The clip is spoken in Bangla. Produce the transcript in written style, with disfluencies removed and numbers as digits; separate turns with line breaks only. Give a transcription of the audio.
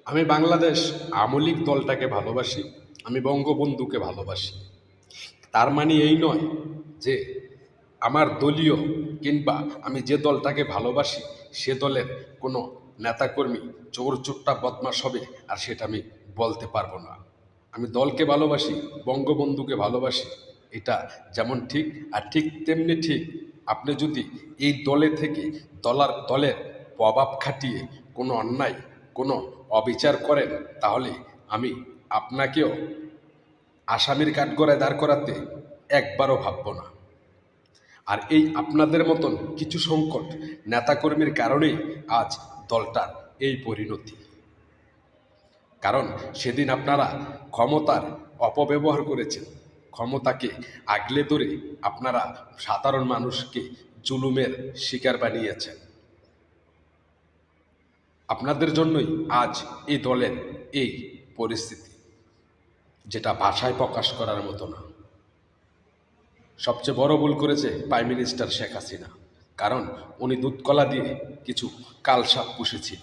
আমি বাংলাদেশ আওয়ামী লীগ দলটাকে ভালোবাসি, আমি বঙ্গবন্ধুকে ভালোবাসি। তার মানে এই নয় যে আমার দলীয় কিংবা আমি যে দলটাকে ভালোবাসি সে দলের কোনো নেতাকর্মী চোর চোট্টা বদমাশ হবে আর সেটা আমি বলতে পারবো না। আমি দলকে ভালোবাসি, বঙ্গবন্ধুকে ভালোবাসি, এটা যেমন ঠিক আর ঠিক তেমনি ঠিক আপনি যদি এই দলে থেকে দলের প্রভাব খাটিয়ে কোনো অন্যায় কোনো অবিচার করেন তাহলে আমি আপনাকেও আসামির কাঠগড়ায় দাঁড় করাতে একবারও ভাবব না। আর এই আপনাদের মতন কিছু সংকট নেতাকর্মীর কারণেই আজ দলটার এই পরিণতি। কারণ সেদিন আপনারা ক্ষমতার অপব্যবহার করেছেন, ক্ষমতাকে আগলে ধরে আপনারা সাধারণ মানুষকে জুলুমের শিকার বানিয়েছেন। আপনাদের জন্যই আজ এই দলের এই পরিস্থিতি, যেটা ভাষায় প্রকাশ করার মতো না। সবচেয়ে বড় ভুল করেছে প্রাইম মিনিস্টার শেখ হাসিনা, কারণ উনি দুধকলা দিয়ে কিছু কালসাপ পুষেছিল।